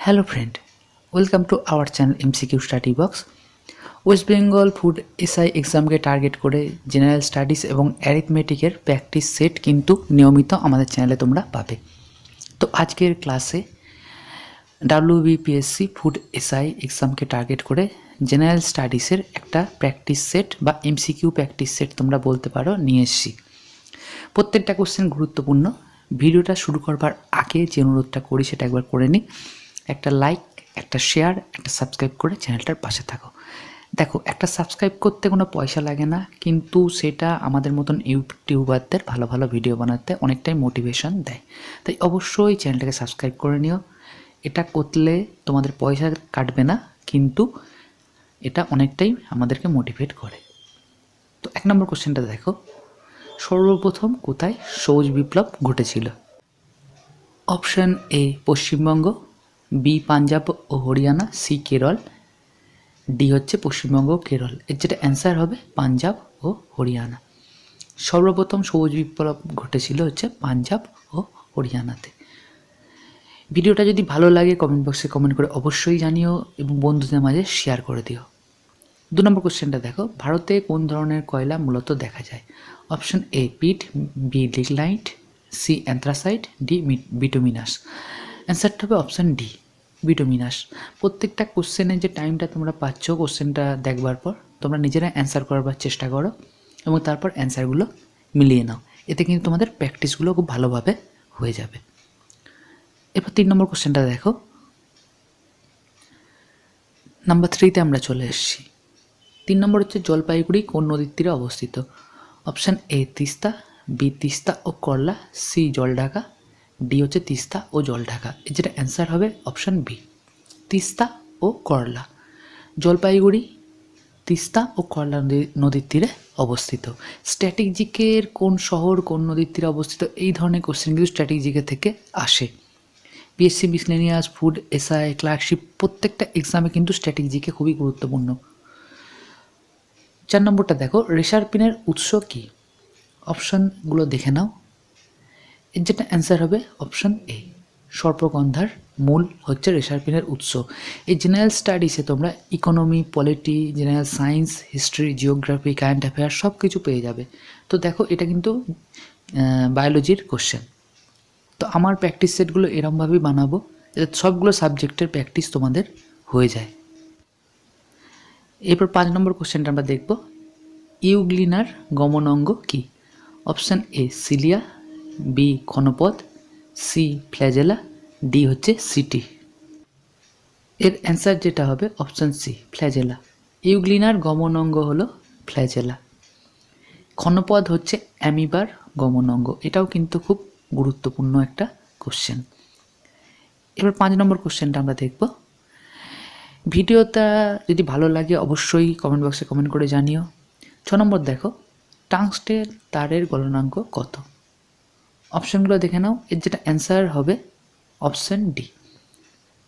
Hello friend, welcome to our channel MCQ Study Box. West Bengal food SI এক্সামকে target করে general studies এবং অ্যারিথমেটিকের practice set কিন্তু নিয়মিত আমাদের চ্যানেলে তোমরা পাবে। তো আজকের ক্লাসে WBPSC ফুড এসআই এক্সামকে টার্গেট করে জেনারেল স্টাডিজের একটা প্র্যাকটিস সেট বা MCQ প্র্যাকটিস সেট তোমরা বলতে পারো নিয়ে এসেছি। প্রত্যেকটা কোশ্চেন গুরুত্বপূর্ণ। ভিডিওটা শুরু করবার আগে যে অনুরোধটা করি সেটা একবার করে নিই। একটা লাইক, একটা শেয়ার, একটা সাবস্ক্রাইব করে চ্যানেলটার পাশে থাকো। দেখো, একটা সাবস্ক্রাইব করতে কোনো পয়সা লাগে না, কিন্তু সেটা আমাদের মতন ইউটিউবারদের ভালো ভালো ভিডিও বানাতে অনেকটাই মোটিভেশন দেয়। তাই অবশ্যই চ্যানেলটাকে সাবস্ক্রাইব করে নিও। এটা করলে তোমাদের পয়সা কাটবে না, কিন্তু এটা অনেকটাই আমাদেরকে মোটিভেট করে। তো 1 নম্বর কোশ্চেনটা দেখো, সর্বপ্রথম কোথায় সবুজ বিপ্লব ঘটেছিল? Option A Paschimbanga, B Punjab ও হরিয়ানা, সি কেরল, ডি হচ্ছে পশ্চিমবঙ্গ ও কেরল। এর যেটা অ্যান্সার হবে পাঞ্জাব ও হরিয়ানা। সর্বপ্রথম সবুজ বিপ্লব ঘটেছিল হচ্ছে পাঞ্জাব ও হরিয়ানাতে। ভিডিওটা যদি ভালো লাগে কমেন্ট বক্সে কমেন্ট করে অবশ্যই জানিও এবং বন্ধুদের মাঝে শেয়ার করে দিও। 2 নম্বর কোশ্চেনটা দেখো, ভারতে কোন ধরনের কয়লা মূলত দেখা যায়? Option A peat, B lignite, C anthracite, D bituminous. অ্যান্সারটা হবে অপশান ডি বিটুমিনাস। প্রত্যেকটা কোশ্চেনের যে টাইমটা তোমরা পাচ্ছ কোশ্চেনটা দেখবার পর তোমরা নিজেরা অ্যান্সার করবার চেষ্টা করো এবং তারপর অ্যান্সারগুলো মিলিয়ে নাও। এতে কিন্তু তোমাদের প্র্যাকটিসগুলো খুব ভালোভাবে হয়ে যাবে। এরপর 3 নম্বর কোশ্চেনটা দেখো, নাম্বার 3তে আমরা চলে এসেছি। 3 নম্বর হচ্ছে জলপাইগুড়ি কোন নদীর তীরে অবস্থিত? Option A Teesta, B Teesta ও করলা, সি জলঢাকা, ডি হচ্ছে তিস্তা ও জলঢাকা। এর যেটা অ্যান্সার হবে অপশান বি তিস্তা ও করলা। জলপাইগুড়ি তিস্তা ও করলা নদীর তীরে অবস্থিত। স্ট্যাটিক জিকের কোন শহর কোন নদীর তীরে অবস্থিত, এই ধরনের কোশ্চেন কিন্তু স্ট্যাটিক জিকে থেকে আসে। PSC miscellaneous, food SI, clerkship প্রত্যেকটা এক্সামে কিন্তু স্ট্যাটিক জিকে খুবই গুরুত্বপূর্ণ। 4 নম্বরটা দেখো, রেসারপিনের উৎস কী? অপশানগুলো দেখে নাও। এর যেটা অ্যান্সার হবে অপশান এ সর্পগন্ধার মূল হচ্ছে রেসারপিনের উৎস। এই জেনারেল স্টাডিসে তোমরা economy, polity, general science, history, geography, current affairs সব কিছু পেয়ে যাবে। তো দেখো, এটা কিন্তু বায়োলজির কোশ্চেন। তো আমার প্র্যাকটিস সেটগুলো এরমভাবেই বানাবো যাতে সবগুলো সাবজেক্টের প্র্যাকটিস তোমাদের হয়ে যায়। এরপর 5 নম্বর কোশ্চেনটা আমরা দেখব, ইউগ্লিনার গমন অঙ্গ কী? অপশান এ সিলিয়া, বি ক্ষণপদ, সি ফ্ল্যাজেলা, ডি হচ্ছে সিটি। এর অ্যান্সার যেটা হবে অপশান সি ফ্ল্যাজেলা। ইউগ্লিনার গমন অঙ্গ হলো ফ্ল্যাজেলা। ক্ষণপদ হচ্ছে অ্যামিবার গমন অঙ্গ। এটাও কিন্তু খুব গুরুত্বপূর্ণ একটা কোশ্চেন। এবার 5 নম্বর কোশ্চেনটা আমরা দেখব। ভিডিওটা যদি ভালো লাগে অবশ্যই কমেন্ট বক্সে কমেন্ট করে জানিও। 6 নম্বর দেখো, টাংস্টেন তারের গলনাঙ্ক কত? অপশানগুলো দেখে নাও। এর যেটা অ্যান্সার হবে অপশান ডি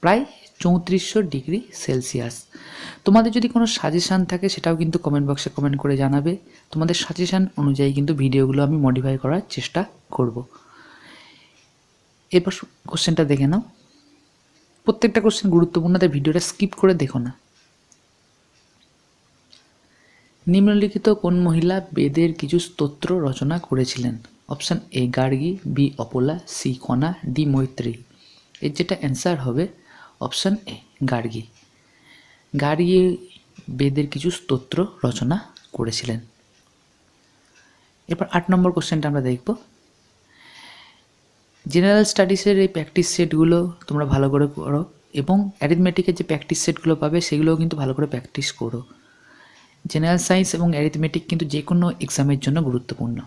প্রায় 3400 ডিগ্রি সেলসিয়াস। তোমাদের যদি কোনো সাজেশান থাকে সেটাও কিন্তু কমেন্ট বক্সে কমেন্ট করে জানাবে। তোমাদের সাজেশান অনুযায়ী কিন্তু ভিডিওগুলো আমি মডিফাই করার চেষ্টা করব। এরপর কোশ্চেনটা দেখে নাও। প্রত্যেকটা কোশ্চেন গুরুত্বপূর্ণ, তাই ভিডিওটা স্কিপ করে দেখো না। নিম্নলিখিত কোন মহিলা বেদের কিছু স্তোত্র রচনা করেছিলেন? Option A Gargi, B Apala, C Kana, D Maitreyi. এর যেটা অ্যান্সার হবে অপশান এ গার্গী। গার্গী বেদের কিছু স্তোত্র রচনা করেছিলেন। এরপর 8 নম্বর কোশ্চেনটা আমরা দেখব। জেনারেল স্টাডিজের এই প্র্যাকটিস সেটগুলো তোমরা ভালো করে করো এবং অ্যারিথমেটিকের যে প্র্যাকটিস সেটগুলো পাবে সেগুলোও কিন্তু ভালো করে প্র্যাকটিস করো। জেনারেল সায়েন্স এবং অ্যারিথমেটিক কিন্তু যে কোনো এক্সামের জন্য গুরুত্বপূর্ণ।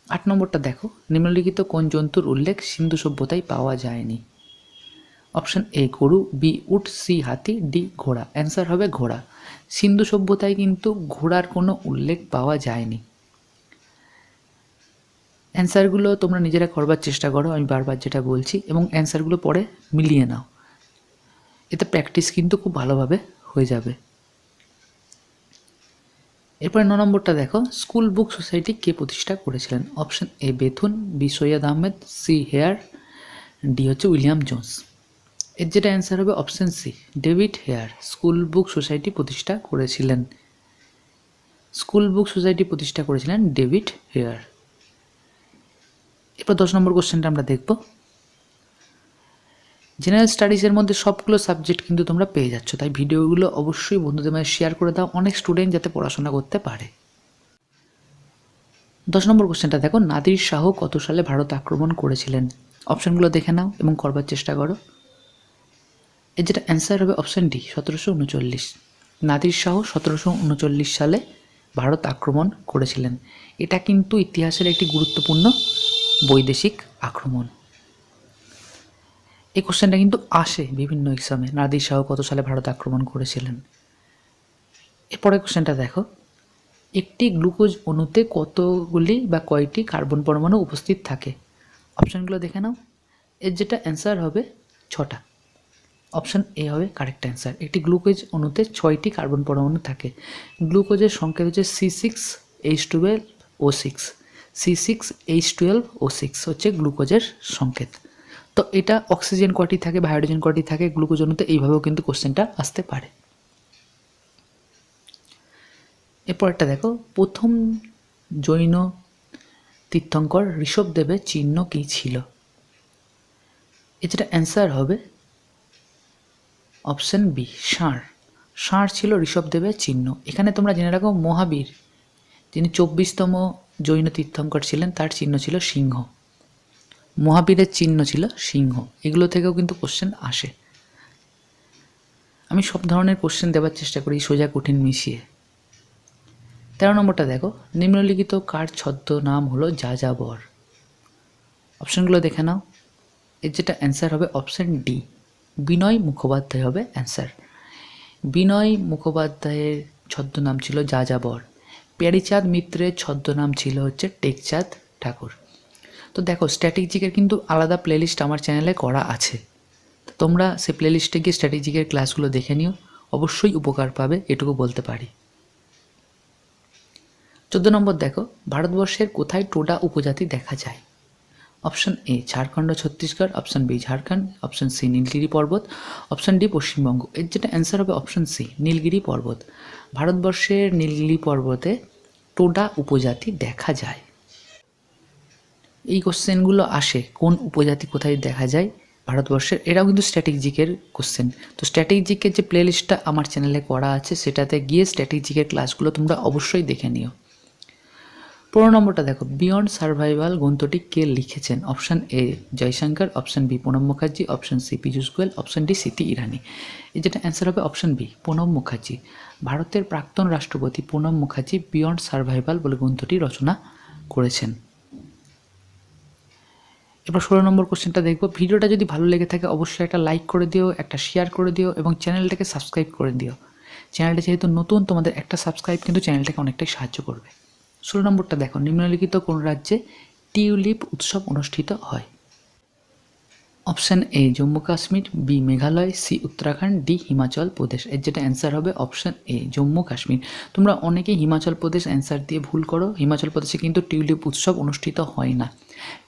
8 নম্বরটা দেখো, নিম্নলিখিত কোন জন্তুর উল্লেখ সিন্ধু সভ্যতায় পাওয়া যায়নি? অপশান এ গরু, বি উট, সি হাতি, ডি ঘোড়া। অ্যান্সার হবে ঘোড়া। সিন্ধু সভ্যতায় কিন্তু ঘোড়ার কোনো উল্লেখ পাওয়া যায়নি। অ্যান্সারগুলো তোমরা নিজেরা করবার চেষ্টা করো, আমি বারবার যেটা বলছি, এবং অ্যান্সারগুলো পরে মিলিয়ে নাও। এতে প্র্যাকটিস কিন্তু খুব ভালোভাবে হয়ে যাবে। এরপরে 9 নম্বরটা দেখো, স্কুল বুক সোসাইটি কে প্রতিষ্ঠা করেছিলেন? Option A Bethune, B Syed Ahmed, C Hare, D হচ্ছে উইলিয়াম জোন্স। এর যেটা অ্যান্সার হবে option C, David Hare school book society প্রতিষ্ঠা করেছিলেন। স্কুল বুক সোসাইটি প্রতিষ্ঠা করেছিলেন ডেভিড হেয়ার। এরপর 10 নম্বর কোশ্চেনটা আমরা দেখব। জেনারেল স্টাডিজের মধ্যে সবগুলো সাবজেক্ট কিন্তু তোমরা পেয়ে যাচ্ছ, তাই ভিডিওগুলো অবশ্যই বন্ধুদের মাঝে শেয়ার করে দাও, অনেক স্টুডেন্ট যাতে পড়াশোনা করতে পারে। 10 নম্বর কোশ্চেনটা দেখো, নাদির শাহ কত সালে ভারত আক্রমণ করেছিলেন? অপশনগুলো দেখে নাও এবং করবার চেষ্টা করো। এর যেটা অ্যান্সার হবে অপশন ডি, 1739। নাদির শাহ 1739 সালে ভারত আক্রমণ করেছিলেন। এটা কিন্তু ইতিহাসের একটি গুরুত্বপূর্ণ বৈদেশিক আক্রমণ। এই কোশ্চেনটা কিন্তু আসে বিভিন্ন এক্সামে, নাদির শাহ কত সালে ভারত আক্রমণ করেছিলেন। এরপরে কোশ্চেনটা দেখো, একটি গ্লুকোজ অণুতে কতগুলি বা কয়টি কার্বন পরমাণু উপস্থিত থাকে? অপশানগুলো দেখে নাও। এর যেটা অ্যান্সার হবে 6টা। অপশান এ হবে কারেক্ট অ্যান্সার। একটি গ্লুকোজ অণুতে 6টি কার্বন পরমাণু থাকে। গ্লুকোজের সংকেত হচ্ছে C6H12O6। C6H12O6 হচ্ছে গ্লুকোজের সংকেত। তো এটা অক্সিজেন কয়টি থাকে বা হাইড্রোজেন কয়টি থাকে গ্লুকোজ অণুতে, এইভাবেও কিন্তু কোশ্চেনটা আসতে পারে। এরপরটা দেখো, প্রথম জৈন তীর্থঙ্কর ঋষভদেবের চিহ্ন কী ছিল? এর যেটা অ্যান্সার হবে অপশন বি, ষাঁড়। ষাঁড় ছিল ঋষভদেবের চিহ্ন। এখানে তোমরা জেনে রাখো, মহাবীর যিনি 24তম জৈন তীর্থঙ্কর ছিলেন তার চিহ্ন ছিল সিংহ। মহাবীরের চিহ্ন ছিল সিংহ। এগুলো থেকেও কিন্তু কোশ্চেন আসে। আমি সব ধরনের কোশ্চেন দেওয়ার চেষ্টা করি, সোজা কঠিন মিশিয়ে। 13 নম্বরটা দেখো, নিম্নলিখিত কার ছদ্ম নাম হলো যাযাবর? অপশনগুলো দেখে নাও। এর যেটা অ্যান্সার হবে অপশন ডি, বিনয় মুখোপাধ্যায় হবে অ্যান্সার। বিনয় মুখোপাধ্যায়ের ছদ্মনাম ছিল যাযাবর। প্যারীচাঁদ মিত্রের ছদ্মনাম ছিল হচ্ছে টেকচাঁদ ঠাকুর। তো দেখো, স্ট্র্যাটেজিকের কিন্তু আলাদা প্লেলিস্ট আমার চ্যানেলে করা আছে, তো তোমরা সেই প্লেলিস্টে গিয়ে স্ট্র্যাটেজিকের ক্লাসগুলো দেখে নিও, অবশ্যই উপকার পাবে, এটুকু বলতে পারি। 14 নম্বর দেখো, ভারতবর্ষের কোথায় টোডা উপজাতি দেখা যায়? Option A Jharkhand Chhattisgarh, option B Jharkhand, option C Nilgiri পর্বত, অপশন ডি পশ্চিমবঙ্গ। এর যেটা অ্যান্সার হবে অপশন সি, নীলগিরি পর্বত। ভারতবর্ষের নীলগিরি পর্বতে টোডা উপজাতি দেখা যায়। এই কোশ্চেনগুলো আসে, কোন উপজাতি কোথায় দেখা যায় ভারতবর্ষের, এরাও কিন্তু স্ট্র্যাটেজিকের কোশ্চেন। তো স্ট্র্যাটেজিকের যে প্লেলিস্টটা আমার চ্যানেলে করা আছে, সেটাতে গিয়ে স্ট্র্যাটেজিকের ক্লাসগুলো তোমরা অবশ্যই দেখে নিও। 15 নম্বরটা দেখো, বিয়ন্ড সার্ভাইভাল গ্রন্থটি কে লিখেছেন? Option A Jaishankar, option B Pranab Mukherjee, option C Piyush Goyal, option D Smriti Irani. এর যেটা অ্যান্সার হবে অপশন বি, প্রণব মুখার্জি। ভারতের প্রাক্তন রাষ্ট্রপতি প্রণব মুখার্জি বিয়ন্ড সার্ভাইভাল বলে গ্রন্থটি রচনা করেছেন। এবার 16 নম্বর কোশ্চেনটা দেখবো। ভিডিওটা যদি ভালো লেগে থাকে অবশ্যই একটা লাইক করে দিও, একটা শেয়ার করে দিও এবং চ্যানেলটাকে সাবস্ক্রাইব করে দিও। চ্যানেলটা যেহেতু নতুন, তোমাদের একটা সাবস্ক্রাইব কিন্তু চ্যানেলটাকে অনেকটাই সাহায্য করবে। 16 নম্বরটা দেখো, নিম্নলিখিত কোন রাজ্যে টিউলিপ উৎসব অনুষ্ঠিত হয়? Option A Jammu Kashmir, B Meghalaya, C Uttarakhand, D Himachal Pradesh. এর যেটা অ্যান্সার হবে অপশান এ জম্মু কাশ্মীর। তোমরা অনেকেই হিমাচল প্রদেশ অ্যান্সার দিয়ে ভুল করো। হিমাচল প্রদেশে কিন্তু টিউলিপ উৎসব অনুষ্ঠিত হয় না,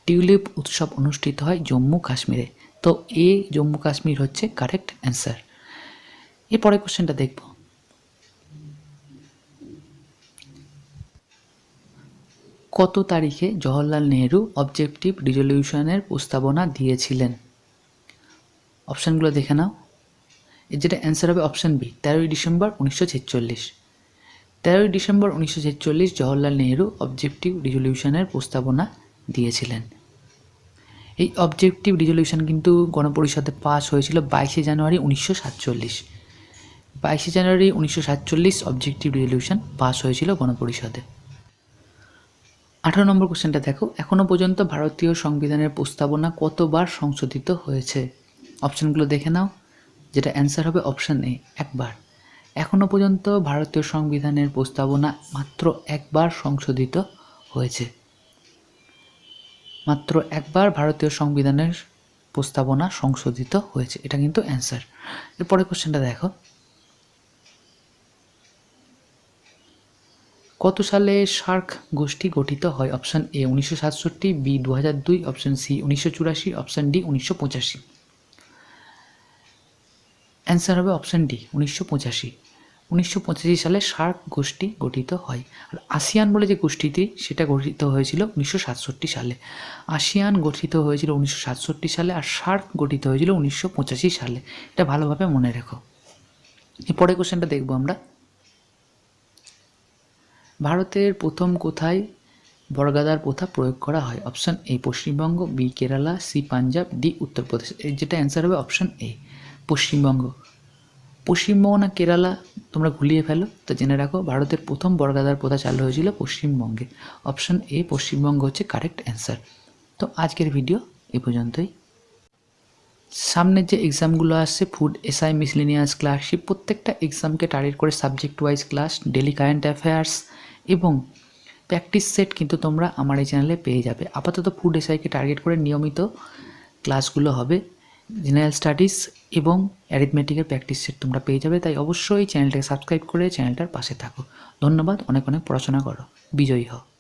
টিউলিপ উৎসব অনুষ্ঠিত হয় জম্মু কাশ্মীরে। তো এ জম্মু কাশ্মীর হচ্ছে কারেক্ট অ্যান্সার। এরপরে কোশ্চেনটা দেখব। কত তারিখে জওহরলাল নেহরু অবজেক্টিভ রিজলিউশনের প্রস্তাবনা দিয়েছিলেন? অপশানগুলো দেখে নাও। এর যেটা অ্যান্সার হবে অপশান বি, 13ই ডিসেম্বর 1946। 13ই ডিসেম্বর 1946 জওহরলাল নেহরু অবজেক্টিভ রিজলিউশনের প্রস্তাবনা দিয়েছিলেন। এই অবজেক্টিভ রিজলিউশন কিন্তু গণপরিষদে পাস হয়েছিল 22শে জানুয়ারি 1947। 22শে জানুয়ারি 1947 অবজেক্টিভ রিজলিউশন পাস হয়েছিল গণপরিষদে। 18 নম্বর কোশ্চেনটা দেখো, এখনও পর্যন্ত ভারতীয় সংবিধানের প্রস্তাবনা কতবার সংশোধিত হয়েছে? অপশানগুলো দেখে নাও। যেটা অ্যান্সার হবে অপশান এ, একবার। এখনও পর্যন্ত ভারতীয় সংবিধানের প্রস্তাবনা মাত্র একবার সংশোধিত হয়েছে। মাত্র একবার ভারতীয় সংবিধানের প্রস্তাবনা সংশোধিত হয়েছে, এটা কিন্তু অ্যান্সার। এরপরে কোশ্চেনটা দেখো, কত সালে সার্ক গোষ্ঠী গঠিত হয়? Option A 1967, B 2002, option C 1984, option D 1985। Answer হবে অপশান ডি 1985। 1985 সালে সার্ক গোষ্ঠী গঠিত হয়। আর আসিয়ান বলে যে গোষ্ঠীটি সেটা গঠিত হয়েছিল 1967 সালে। আসিয়ান গঠিত হয়েছিল 1967 সালে আর সার্ক গঠিত হয়েছিল 1985 সালে। এটা ভালোভাবে মনে রেখো। এরপরে কোশ্চেনটা দেখব আমরা। ভারতের প্রথম কোথায় বর্গাদার প্রথা প্রয়োগ করা হয়? Option A Paschimbanga, B Kerala, C Punjab, D Uttar Pradesh. এর যেটা অ্যান্সার হবে অপশান এ পশ্চিমবঙ্গ। পশ্চিমবঙ্গ না কেরালা তোমরা গুলিয়ে ফেলো, তো জেনে রাখো ভারতের প্রথম বর্গাদার প্রথা চালু হয়েছিল পশ্চিমবঙ্গে। অপশান এ পশ্চিমবঙ্গ হচ্ছে কারেক্ট অ্যান্সার। তো আজকের ভিডিও এ পর্যন্তই। সামনের যে এক্সামগুলো আসছে ফুড এসআই মিসলেনিয়াস ক্লার্কশিপ, প্রত্যেকটা এক্সামকে টার্গেট করে subject wise class, daily current affairs এবং প্র্যাকটিস সেট কিন্তু তোমরা আমার এই চ্যানেলে পেয়ে যাবে। আপাতত ফুড এসআইকে টার্গেট করে নিয়মিত ক্লাসগুলো হবে। জেনারেল স্টাডিজ এবং অ্যারিথমেটিকের প্র্যাকটিস সেট তোমরা পেয়ে যাবে। তাই অবশ্যই চ্যানেলটাকে সাবস্ক্রাইব করে চ্যানেলটার পাশে থাকো। ধন্যবাদ। অনেক অনেক পড়াশোনা করো। বিজয়ী হও।